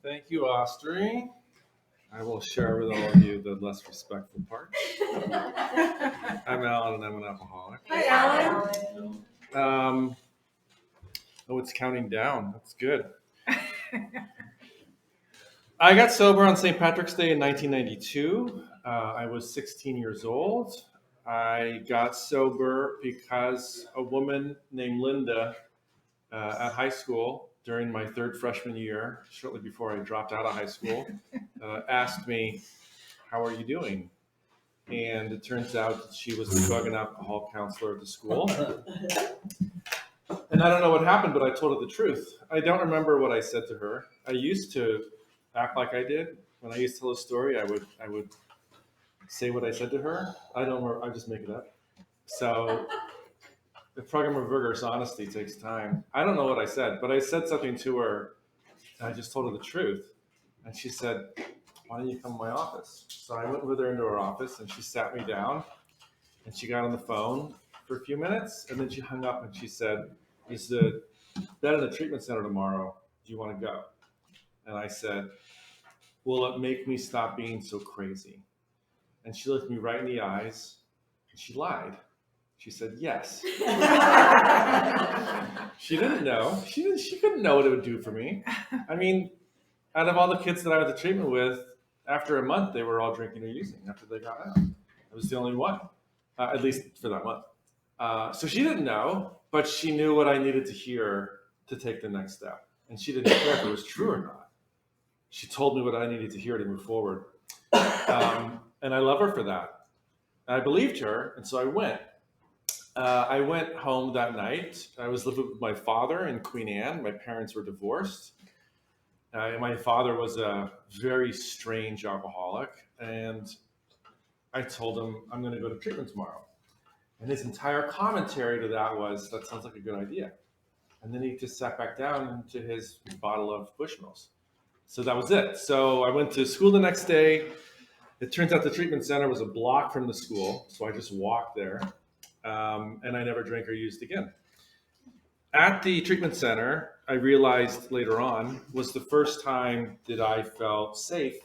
Thank you, Austri. I will share with all of you the less respectful part. I'm Alan, and I'm an alcoholic. Hi, Alan. Um, oh, it's counting down. That's good. I got sober on St. Patrick's Day in 1992. I was 16 years old. I got sober because a woman named Linda at high school during my third freshman year, shortly before I dropped out of high school, asked me, "How are you doing?" And it turns out that she was the drug and alcohol counselor at the school. And I don't know what happened, but I told her the truth. I don't remember what I said to her. I used to act like I did. When I used to tell a story, I would say what I said to her. I don't remember. I just make it up. So the program of rigorous honesty takes time. I don't know what I said, but I said something to her. And I just told her the truth. And she said, "Why don't you come to my office?" So I went with her into her office, and she sat me down, and she got on the phone for a few minutes, and then she hung up, and she said, "There's a bed in the treatment center tomorrow. Do you want to go?" And I said, "Will it make me stop being so crazy?" And she looked me right in the eyes, and she lied. She said, "Yes." She didn't know. She couldn't know what it would do for me. I mean, out of all the kids that I went to treatment with, after a month, they were all drinking or using after they got out. I was the only one, at least for that month. So she didn't know, but she knew what I needed to hear to take the next step. And she didn't care if it was true or not. She told me what I needed to hear to move forward. And I love her for that. I believed her, and so I went. I went home that night. I was living with my father in Queen Anne. My parents were divorced. My father was a very strange alcoholic, and I told him, "I'm going to go to treatment tomorrow." And his entire commentary to that was, "That sounds like a good idea." And then he just sat back down into his bottle of Bushmills. So that was it. So I went to school the next day. It turns out the treatment center was a block from the school, so I just walked there, and I never drank or used again. At the treatment center, I realized later on was the first time that I felt safe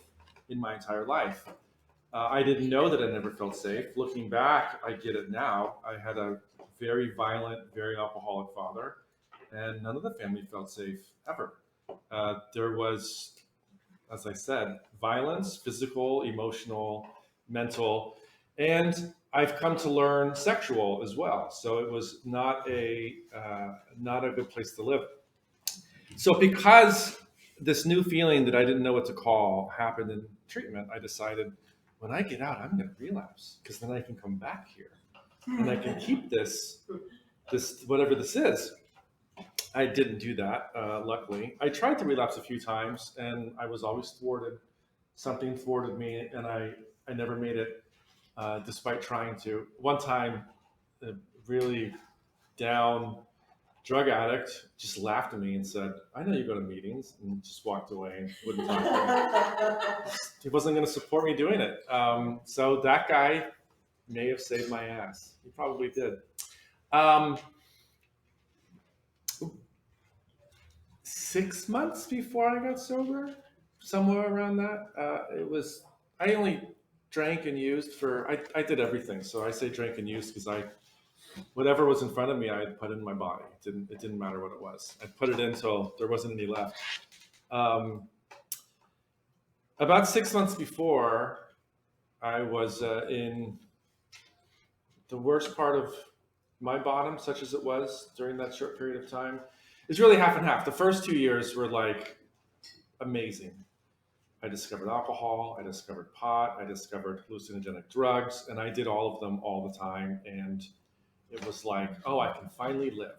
in my entire life. I didn't know that I never felt safe. Looking back, I get it now. I had a very violent, very alcoholic father, and none of the family felt safe ever. There was, as I said, violence, physical, emotional, mental, and I've come to learn sexual as well. So it was not a good place to live. So because this new feeling that I didn't know what to call happened in treatment, I decided when I get out, I'm going to relapse because then I can come back here and I can keep this whatever this is. I didn't do that, luckily. I tried to relapse a few times, and I was always thwarted. Something thwarted me, and I never made it, despite trying to. One time, a really down drug addict just laughed at me and said, "I know you go to meetings," and just walked away and wouldn't talk to me. He wasn't going to support me doing it. So that guy may have saved my ass. He probably did. Um, 6 months before I got sober, somewhere around that, I only drank and used I did everything. So I say drank and used because whatever was in front of me, I'd put in my body. It didn't matter what it was. I'd put it in until there wasn't any left. Um, about 6 months before, I was in the worst part of my bottom, such as it was during that short period of time. It's really half and half. The first 2 years were like amazing. I discovered alcohol, I discovered pot, I discovered hallucinogenic drugs, and I did all of them all the time. And it was like, oh, I can finally live.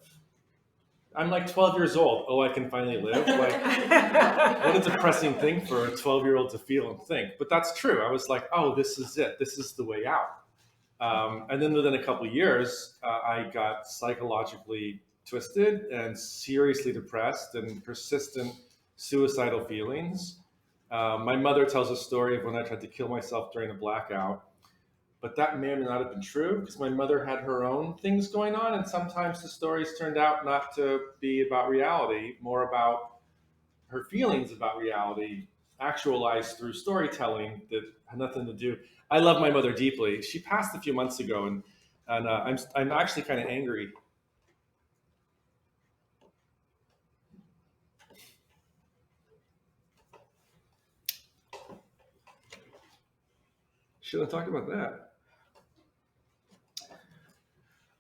I'm like 12 years old. Oh, I can finally live. Like, what a depressing thing for a 12-year-old to feel and think. But that's true. I was like, oh, this is it. This is the way out. And then within a couple of years, I got psychologically twisted and seriously depressed and persistent suicidal feelings. My mother tells a story of when I tried to kill myself during a blackout, but that may or may not have been true because my mother had her own things going on, and sometimes the stories turned out not to be about reality, more about her feelings about reality actualized through storytelling that had nothing to do. I love my mother deeply. She passed a few months ago, and I'm actually kind of angry. Should have talked about that.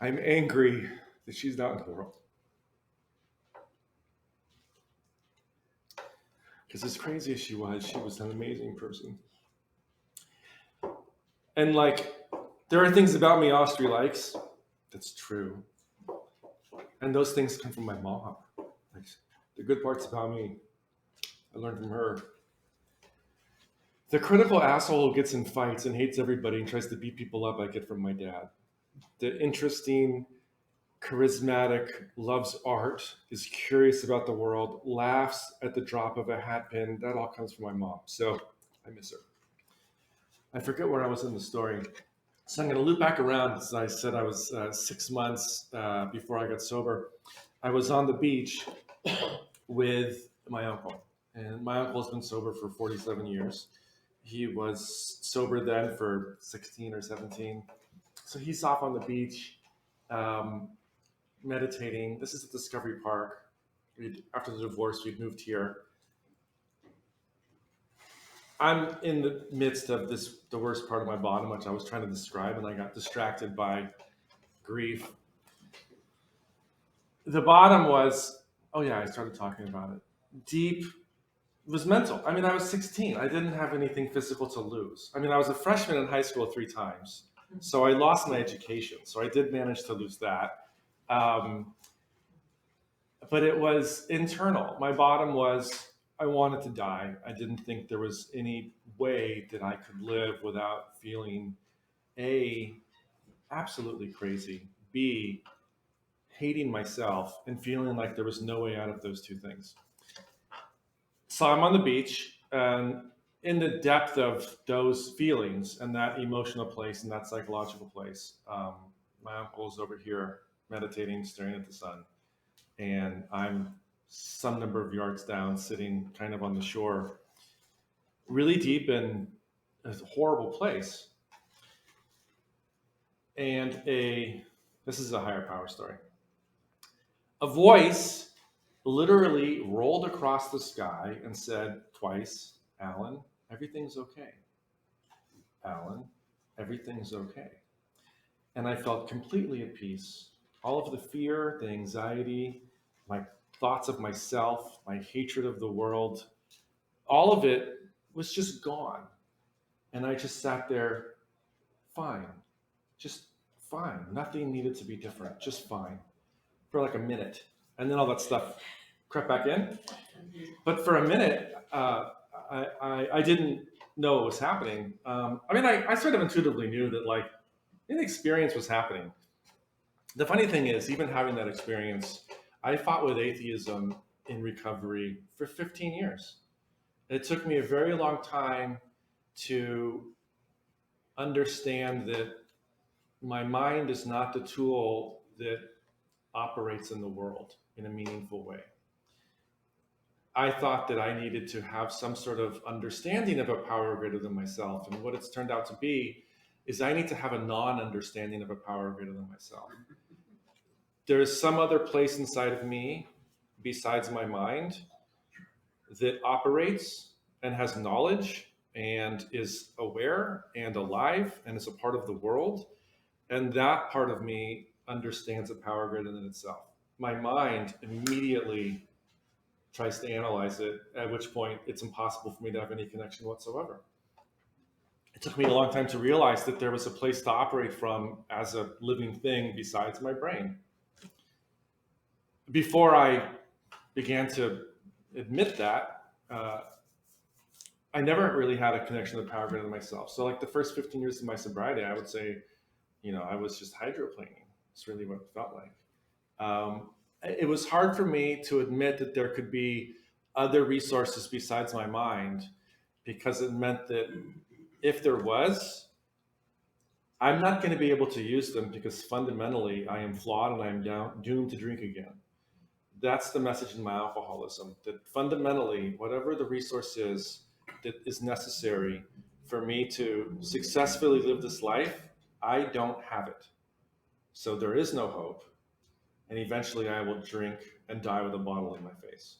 I'm angry that she's not in the world. Because as crazy as she was an amazing person. And like, there are things about me Austri likes. That's true. And those things come from my mom. Like, the good parts about me, I learned from her. The critical asshole who gets in fights and hates everybody and tries to beat people up, I get from my dad. The interesting, charismatic, loves art, is curious about the world, laughs at the drop of a hat pin, that all comes from my mom. So I miss her. I forget where I was in the story. So I'm going to loop back around. As I said, I was 6 months before I got sober. I was on the beach with my uncle. And my uncle has been sober for 47 years. He was sober then for 16 or 17. So he's off on the beach um, meditating. This is at Discovery Park. After the divorce, we'd moved here. I'm in the midst of the worst part of my bottom, which I was trying to describe, and I got distracted by grief. The bottom was, oh yeah, I started talking about it. Deep was mental. I mean, I was 16. I didn't have anything physical to lose. I mean, I was a freshman in high school 3 times. So I lost my education. So I did manage to lose that. But it was internal. My bottom was I wanted to die. I didn't think there was any way that I could live without feeling A, absolutely crazy, B, hating myself and feeling like there was no way out of those two things. So I'm on the beach, and in the depth of those feelings and that emotional place and that psychological place, my uncle's over here meditating, staring at the sun, and I'm some number of yards down, sitting kind of on the shore, really deep in a horrible place. And this is a higher power story. A voice literally rolled across the sky and said twice, Alan, everything's okay. Alan, everything's okay. And I felt completely at peace. All of the fear, the anxiety, my thoughts of myself, my hatred of the world, all of it was just gone. And I just sat there, fine, just fine. Nothing needed to be different, just fine, for like a minute. And then all that stuff crept back in. But for a minute, I didn't know what was happening. I mean, I sort of intuitively knew that like an experience was happening. The funny thing is, even having that experience, I fought with atheism in recovery for 15 years. It took me a very long time to understand that my mind is not the tool that operates in the world in a meaningful way. I thought that I needed to have some sort of understanding of a power greater than myself. And what it's turned out to be is I need to have a non-understanding of a power greater than myself. There is some other place inside of me besides my mind that operates and has knowledge and is aware and alive and is a part of the world. And that part of me understands a power greater than itself. My mind immediately tries to analyze it, at which point it's impossible for me to have any connection whatsoever. It took me a long time to realize that there was a place to operate from as a living thing besides my brain. Before I began to admit that, I never really had a connection to power greater than myself. So like the first 15 years of my sobriety, I would say, I was just hydroplaning. It's really what it felt like. It was hard for me to admit that there could be other resources besides my mind, because it meant that if there was, I'm not going to be able to use them, because fundamentally I am flawed and I am doomed to drink again. That's the message in my alcoholism, that fundamentally, whatever the resource is that is necessary for me to successfully live this life, I don't have it. So there is no hope. And eventually I will drink and die with a bottle in my face.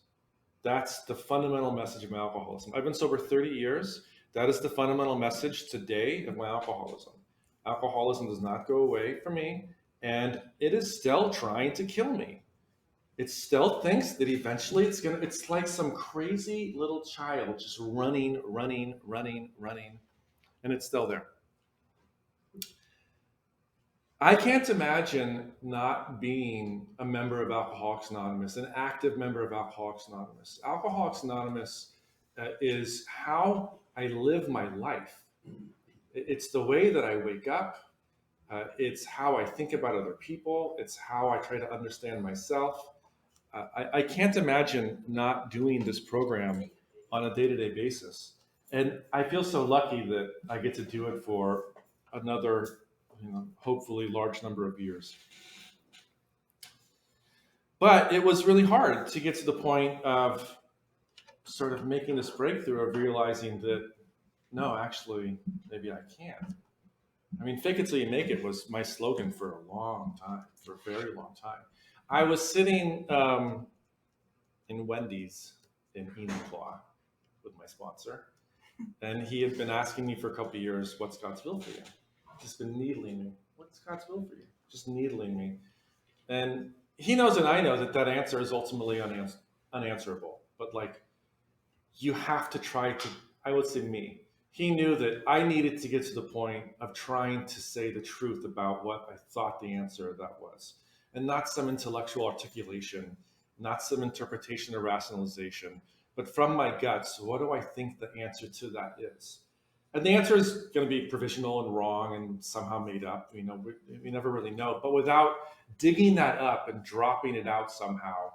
That's the fundamental message of my alcoholism. I've been sober 30 years. That is the fundamental message today of my alcoholism. Alcoholism does not go away from me, and it is still trying to kill me. It still thinks that eventually it's like some crazy little child just running, running, running, running, and it's still there. I can't imagine not being a member of Alcoholics Anonymous, an active member of Alcoholics Anonymous. Alcoholics Anonymous is how I live my life. It's the way that I wake up. It's how I think about other people. It's how I try to understand myself. I can't imagine not doing this program on a day-to-day basis. And I feel so lucky that I get to do it for another, hopefully large number of years. But it was really hard to get to the point of sort of making this breakthrough of realizing that, no, actually, maybe I can't. I mean, fake it till you make it was my slogan for a long time, for a very long time. I was sitting in Wendy's in Enumclaw with my sponsor, and he had been asking me for a couple of years, what's God's will for you? Just been needling me. What's God's will for you? Just needling me. And he knows and I know that that answer is ultimately unanswerable. But like, you have to try to, I would say me, he knew that I needed to get to the point of trying to say the truth about what I thought the answer of that was. And not some intellectual articulation, not some interpretation or rationalization, but from my guts, what do I think the answer to that is? And the answer is going to be provisional and wrong and somehow made up. We never really know. But without digging that up and dropping it out somehow,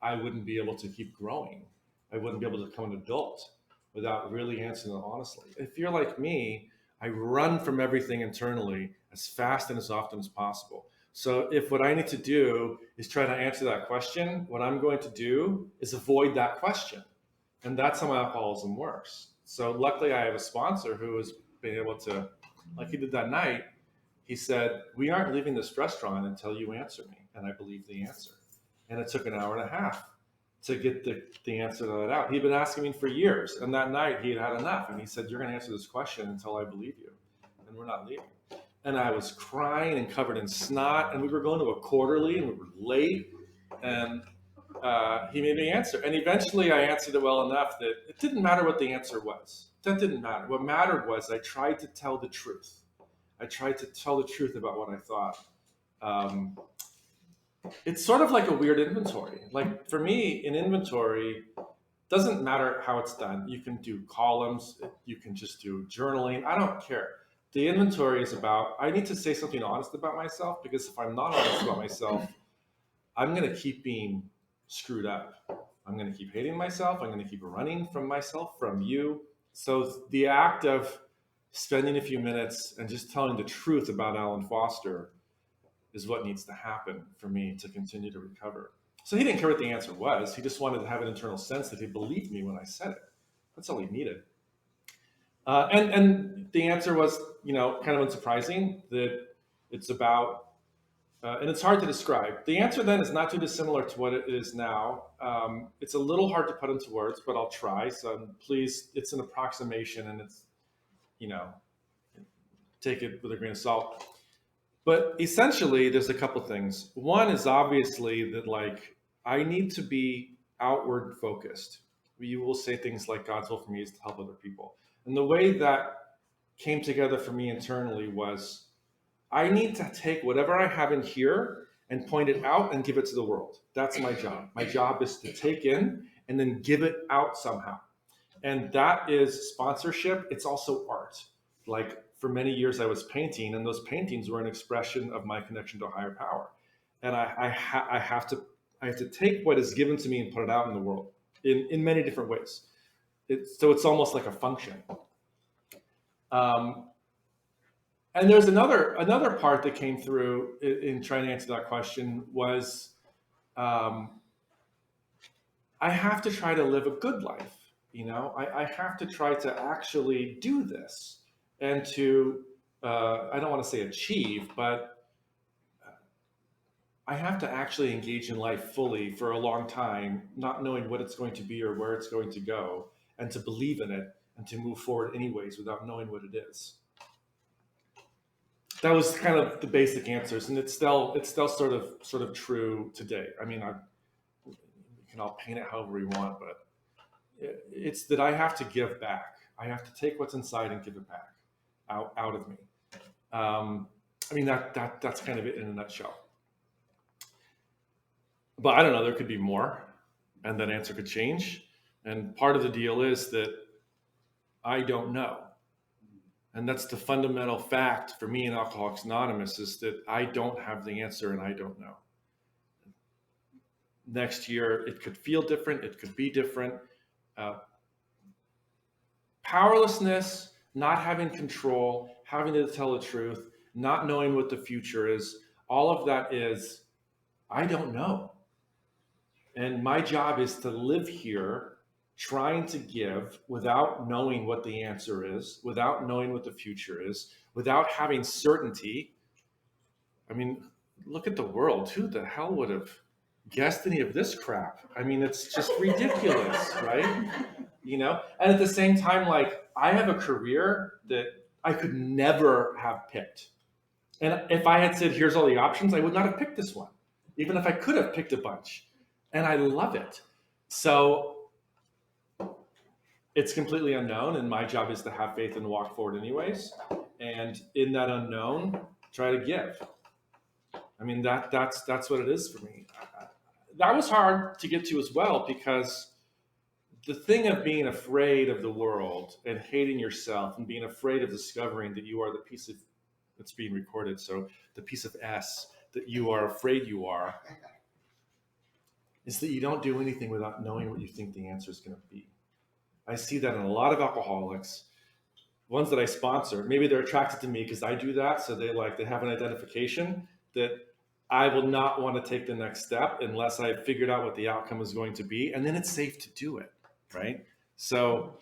I wouldn't be able to keep growing. I wouldn't be able to become an adult without really answering it honestly. If you're like me, I run from everything internally as fast and as often as possible. So if what I need to do is try to answer that question, what I'm going to do is avoid that question. And that's how my alcoholism works. So luckily I have a sponsor who has been able to, like he did that night, he said, we aren't leaving this restaurant until you answer me. And I believe the answer. And it took an hour and a half to get the answer to that out. He'd been asking me for years. And that night he had enough. And he said, you're going to answer this question until I believe you. And we're not leaving. And I was crying and covered in snot. And we were going to a quarterly and we were late. And he made me answer. And eventually I answered it well enough that it didn't matter what the answer was. That didn't matter. What mattered was I tried to tell the truth. I tried to tell the truth about what I thought. It's sort of like a weird inventory. Like for me, an inventory doesn't matter how it's done. You can do columns, you can just do journaling. I don't care. The inventory is about, I need to say something honest about myself, because if I'm not honest about myself, I'm going to keep being screwed up. I'm going to keep hating myself. I'm going to keep running from myself, from you. So the act of spending a few minutes and just telling the truth about Alan Foster is what needs to happen for me to continue to recover. So he didn't care what the answer was. He just wanted to have an internal sense that he believed me when I said it. That's all he needed. And the answer was, kind of unsurprising, that it's about, and it's hard to describe. The answer then is not too dissimilar to what it is now. It's a little hard to put into words, but I'll try. So please, it's an approximation, and it's, take it with a grain of salt. But essentially, there's a couple things. One is obviously that, like, I need to be outward focused. You will say things like, God's will for me is to help other people. And the way that came together for me internally was, I need to take whatever I have in here and point it out and give it to the world. That's my job. My job is to take in and then give it out somehow. And that is sponsorship. It's also art. Like, for many years I was painting, and those paintings were an expression of my connection to a higher power. And I have to take what is given to me and put it out in the world in many different ways. So it's almost like a function. And there's another part that came through in trying to answer that question was, I have to try to live a good life. I have to try to actually do this and to, I don't want to say achieve, but I have to actually engage in life fully for a long time, not knowing what it's going to be or where it's going to go, and to believe in it and to move forward anyways without knowing what it is. That was kind of the basic answers, and it's still sort of true today. I mean, you can all paint it however you want, but it's that I have to give back. I have to take what's inside and give it back out of me. I mean that's kind of it in a nutshell. But I don't know. There could be more, and that answer could change. And part of the deal is that I don't know. And that's the fundamental fact for me in Alcoholics Anonymous, is that I don't have the answer and I don't know. Next year, it could feel different. It could be different. Powerlessness, not having control, having to tell the truth, not knowing what the future is, all of that is, I don't know. And my job is to live here trying to give without knowing what the answer is, without knowing what the future is, without having certainty. I mean, look at the world. Who the hell would have guessed any of this crap? I mean, it's just ridiculous, right? And at the same time, like, I have a career that I could never have picked. And if I had said, here's all the options, I would not have picked this one, even if I could have picked a bunch. And I love it. So it's completely unknown, and my job is to have faith and walk forward anyways. And in that unknown, try to give. I mean, that's what it is for me. That was hard to get to as well, because the thing of being afraid of the world and hating yourself and being afraid of discovering that you are the piece of, that's being recorded, so the piece of S that you are afraid you are, is that you don't do anything without knowing what you think the answer is going to be. I see that in a lot of alcoholics, ones that I sponsor. Maybe they're attracted to me because I do that, so they have an identification that I will not want to take the next step unless I figured out what the outcome is going to be, and then it's safe to do it, right? So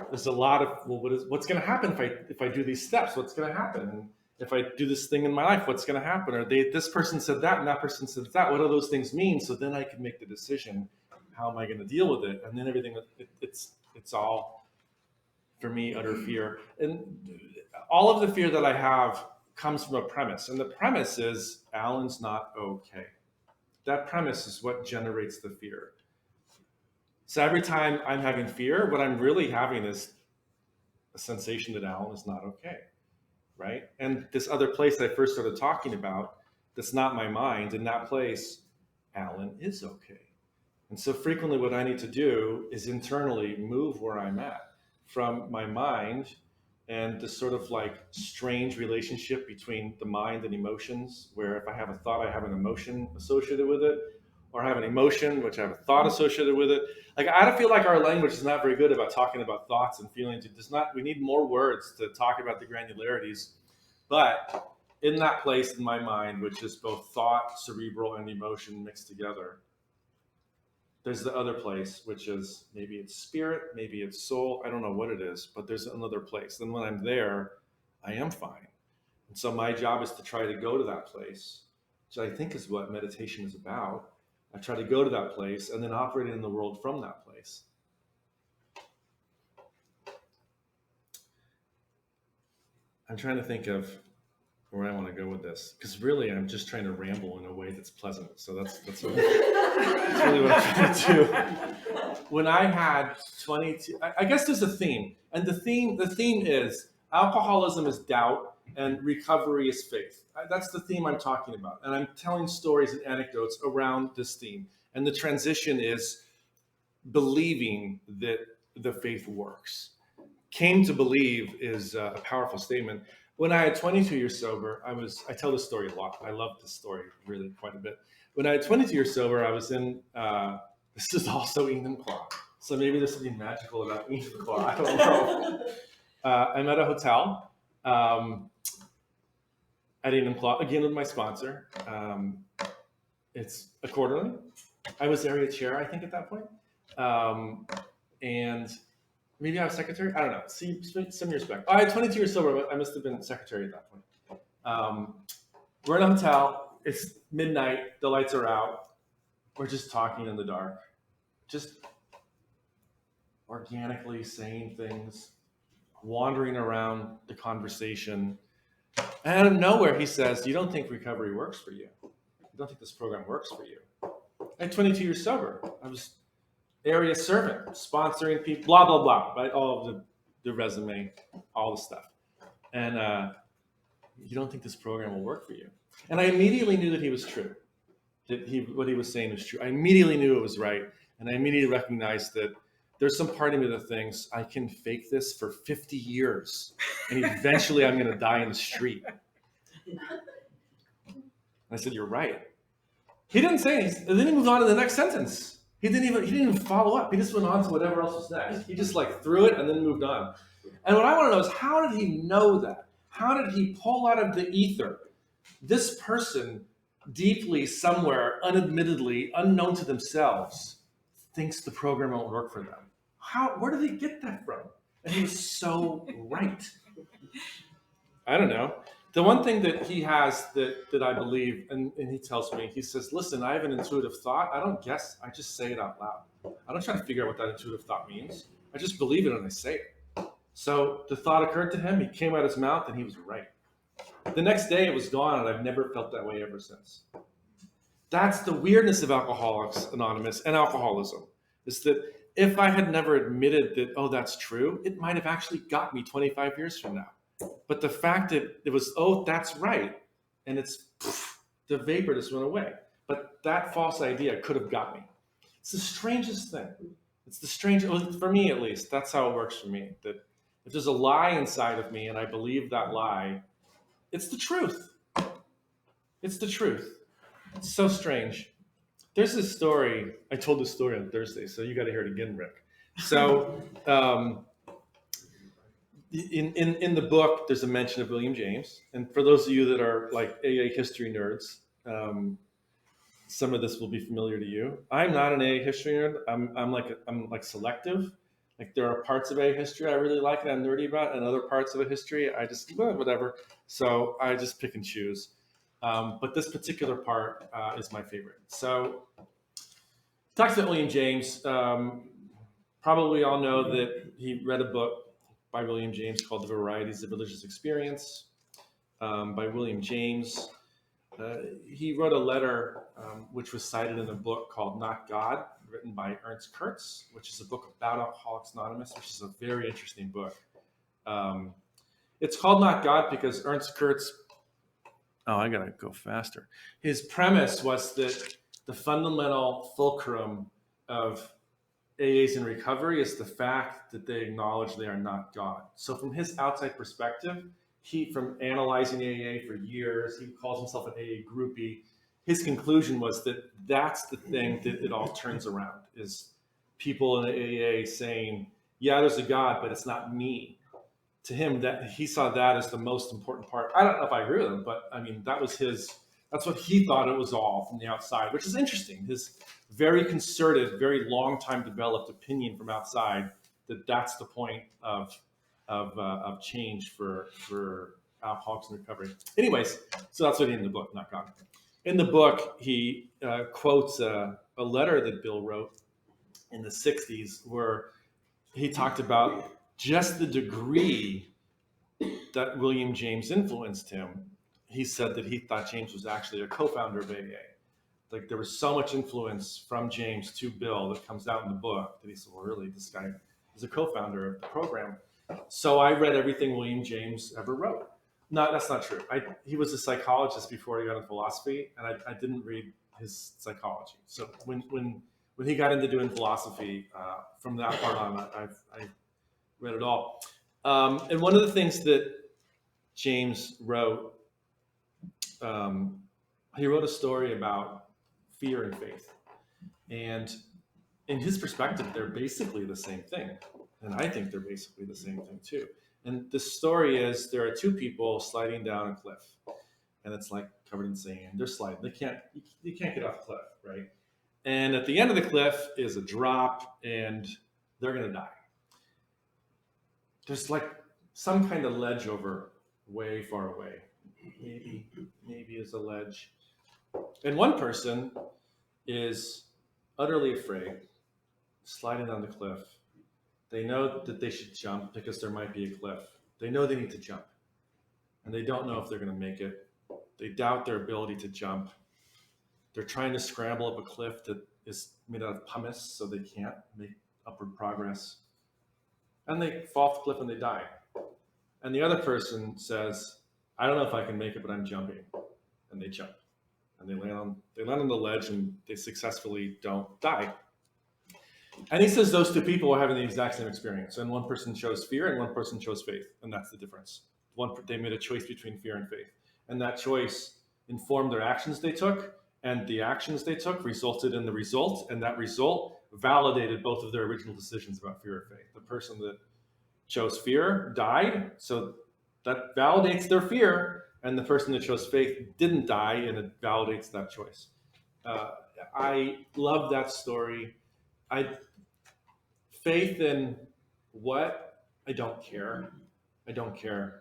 there's a lot of, well, what's going to happen if I do these steps? What's going to happen? If I do this thing in my life, what's going to happen? Or this person said that and that person said that. What do those things mean? So then I can make the decision. How am I going to deal with it? And then everything, it's all, for me, utter fear. And all of the fear that I have comes from a premise. And the premise is Alan's not okay. That premise is what generates the fear. So every time I'm having fear, what I'm really having is a sensation that Alan is not okay, right? And this other place I first started talking about, that's not my mind, in that place, Alan is okay. And so frequently what I need to do is internally move where I'm at from my mind and this sort of like strange relationship between the mind and emotions, where if I have a thought, I have an emotion associated with it, or I have an emotion, which I have a thought associated with it. Like, I don't feel like our language is not very good about talking about thoughts and feelings. We need more words to talk about the granularities. But in that place in my mind, which is both thought, cerebral, and emotion mixed together, there's the other place, which is maybe it's spirit, maybe it's soul. I don't know what it is, but there's another place. Then when I'm there, I am fine. And so my job is to try to go to that place, which I think is what meditation is about. I try to go to that place and then operate in the world from that place. I'm trying to think of where I want to go with this, because really I'm just trying to ramble in a way that's pleasant. So that's that's really what I'm trying to do. When I had 22, I guess there's a theme, and the theme is alcoholism is doubt and recovery is faith. That's the theme I'm talking about, and I'm telling stories and anecdotes around this theme. And the transition is believing that the faith works. Came to believe is a powerful statement. When I had 22 years sober, I tell this story a lot. I love this story really quite a bit. When I had 22 years sober, I was in, this is also Enumclaw. So maybe there's something magical about Enumclaw. I don't know. I'm at a hotel at Enumclaw, again with my sponsor. It's a quarterly. I was area chair, I think, at that point. And maybe I was secretary. I don't know. See, some years back. I had 22 years sober. I must have been secretary at that point. We're in a hotel. It's midnight. The lights are out. We're just talking in the dark. Just organically saying things, wandering around the conversation. And out of nowhere, he says, "You don't think recovery works for you? You don't think this program works for you?" I'm 22 years sober. I was area servant, sponsoring people, blah, blah, blah, right? All of the resume, all the stuff. And you don't think this program will work for you? And I immediately knew that he was true, that what he was saying was true. I immediately knew it was right. And I immediately recognized that there's some part of me that thinks I can fake this for 50 years and eventually I'm going to die in the street. And I said, "You're right." He didn't say anything. And then he moved on to the next sentence. He didn't even follow up. He just went on to whatever else was next. He just like threw it and then moved on. And what I want to know is, how did he know that? How did he pull out of the ether this person deeply somewhere, unadmittedly, unknown to themselves, thinks the program won't work for them? Where did he get that from? And he was so right. I don't know. The one thing that he has that I believe, and he tells me, he says, "Listen, I have an intuitive thought. I don't guess. I just say it out loud. I don't try to figure out what that intuitive thought means. I just believe it and I say it." So the thought occurred to him. He came out his mouth and he was right. The next day it was gone, and I've never felt that way ever since. That's the weirdness of Alcoholics Anonymous and alcoholism, is that if I had never admitted that, oh, that's true, it might have actually got me 25 years from now. But the fact that it was, oh, that's right, and it's the vapor just went away. But that false idea could have got me. It's the strangest thing. It's the strangest, for me at least, that's how it works for me. That if there's a lie inside of me and I believe that lie, it's the truth. It's the truth. It's so strange. There's this story, I told this story on Thursday, so you got to hear it again, Rick. So, in the book, there's a mention of William James, and for those of you that are like AA history nerds, some of this will be familiar to you. I'm not an AA history nerd. I'm like selective. Like there are parts of AA history I really like and I'm nerdy about, and other parts of a history I just whatever. So I just pick and choose. But this particular part is my favorite. So talks about William James. Probably all know that he read a book by William James called The Varieties of Religious Experience by William James. He wrote a letter which was cited in a book called Not God, written by Ernst Kurtz, which is a book about Alcoholics Anonymous, which is a very interesting book. It's called Not God because Ernst Kurtz, I gotta go faster. His premise was that the fundamental fulcrum of AAs in recovery is the fact that they acknowledge they are not God. So from his outside perspective, from analyzing AA for years, he calls himself an AA groupie. His conclusion was that that's the thing that it all turns around, is people in AA saying, yeah, there's a God, but it's not me. To him, that he saw that as the most important part. I don't know if I agree with him, but I mean, that's what he thought it was all from the outside, which is interesting. His very concerted, very long time developed opinion from outside that that's the point of change for alcoholics in recovery. Anyways, so that's what he in the book, Not God. In the book, he quotes a letter that Bill wrote in the 60s where he talked about just the degree that William James influenced him. He said that he thought James was actually a co-founder of AA. Like there was so much influence from James to Bill that comes out in the book that he said, well, really, this guy is a co-founder of the program. So I read everything William James ever wrote. No, that's not true. He was a psychologist before he got into philosophy, and I didn't read his psychology. So when he got into doing philosophy, from that part on, I read it all. And one of the things that James wrote, he wrote a story about fear and faith. And in his perspective, they're basically the same thing. And I think they're basically the same thing too. And the story is there are two people sliding down a cliff, and it's like covered in sand. They're sliding. You can't get off the cliff, right? And at the end of the cliff is a drop, and they're going to die. There's like some kind of ledge over way far away. Maybe is a ledge. And one person is utterly afraid, sliding down the cliff. They know that they should jump because there might be a cliff. They know they need to jump, and they don't know if they're going to make it. They doubt their ability to jump. They're trying to scramble up a cliff that is made out of pumice, so they can't make upward progress. And they fall off the cliff and they die. And the other person says, I don't know if I can make it, but I'm jumping. And they jump. And they land on the ledge, and they successfully don't die. And he says those two people are having the exact same experience. And one person chose fear and one person chose faith. And that's the difference. They made a choice between fear and faith. And that choice informed their actions they took. And the actions they took resulted in the result. And that result validated both of their original decisions about fear or faith. The person that chose fear died. So that validates their fear. And the person that chose faith didn't die, and it validates that choice. I love that story. Faith in what? I don't care. I don't care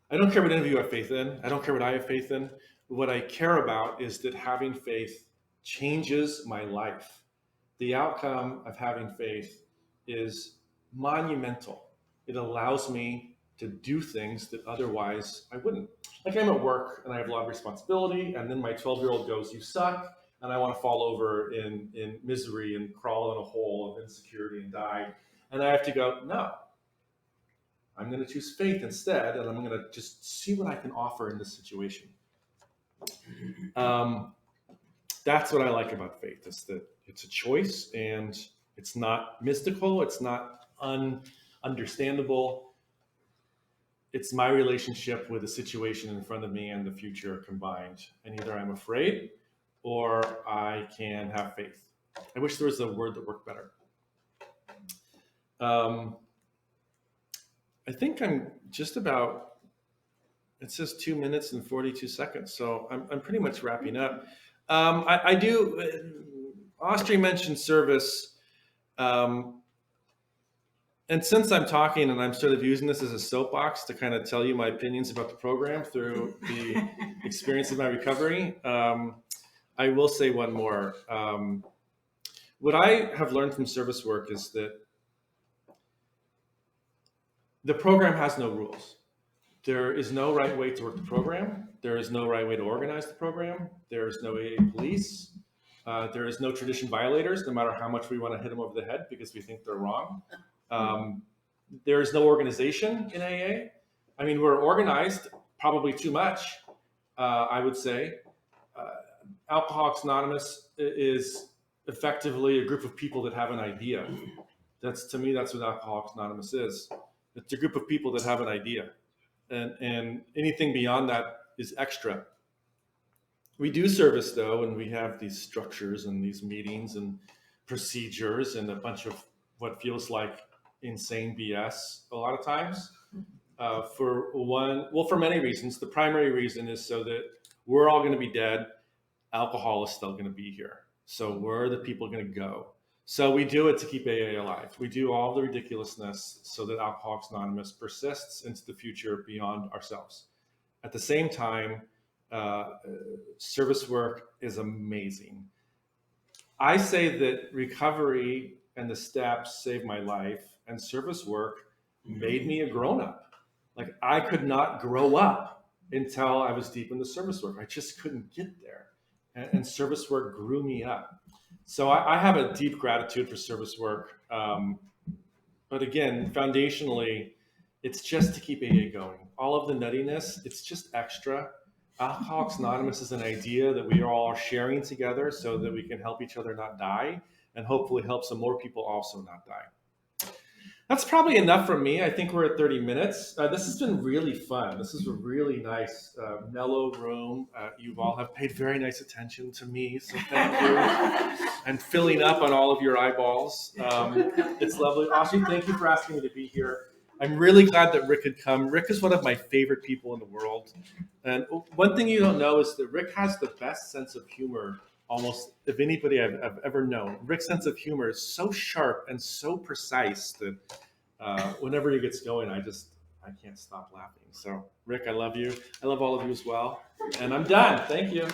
what any of you have faith in. I don't care what I have faith in. What I care about is that having faith changes my life. The outcome of having faith is monumental. It allows me to do things that otherwise I wouldn't. Like I'm at work and I have a lot of responsibility, and then my 12-year-old goes, "You suck," and I want to fall over in misery and crawl in a hole of insecurity and die. And I have to go, no, I'm going to choose faith instead, and I'm going to just see what I can offer in this situation. That's what I like about faith, is that it's a choice, and it's not mystical, it's not understandable. It's my relationship with the situation in front of me and the future combined. And either I'm afraid or I can have faith. I wish there was a word that worked better. I think I'm just about, it says 2 minutes and 42 seconds. So I'm pretty much wrapping up. I do, Austria mentioned service. And since I'm talking and I'm sort of using this as a soapbox to kind of tell you my opinions about the program through the experience of my recovery, I will say one more. What I have learned from service work is that the program has no rules. There is no right way to work the program. There is no right way to organize the program. There is no AA police. There is no tradition violators, no matter how much we want to hit them over the head because we think they're wrong. There is no organization in AA. I mean, we're organized probably too much, I would say. Alcoholics Anonymous is effectively a group of people that have an idea. To me, that's what Alcoholics Anonymous is. It's a group of people that have an idea. And anything beyond that is extra. We do service, though, and we have these structures and these meetings and procedures and a bunch of what feels like insane BS a lot of times. For many reasons. The primary reason is so that we're all going to be dead. Alcohol is still going to be here. So where are the people going to go? So we do it to keep AA alive. We do all the ridiculousness so that Alcoholics Anonymous persists into the future beyond ourselves. At the same time, service work is amazing. I say that recovery and the steps saved my life, and service work made me a grown-up. Like I could not grow up until I was deep into service work. I just couldn't get there. And service work grew me up. So I have a deep gratitude for service work. But again, foundationally, it's just to keep AA going. All of the nuttiness, it's just extra. Alcoholics Anonymous is an idea that we all are sharing together so that we can help each other not die and hopefully help some more people also not die. That's probably enough from me. I think we're at 30 minutes. This has been really fun. This is a really nice, mellow room. You all have paid very nice attention to me, so thank you. And filling up on all of your eyeballs. It's lovely. Ashi, thank you for asking me to be here. I'm really glad that Rick had come. Rick is one of my favorite people in the world. And one thing you don't know is that Rick has the best sense of humor almost if anybody I've ever known. Rick's sense of humor is so sharp and so precise that whenever he gets going, I can't stop laughing. So Rick, I love you. I love all of you as well. And I'm done. Thank you.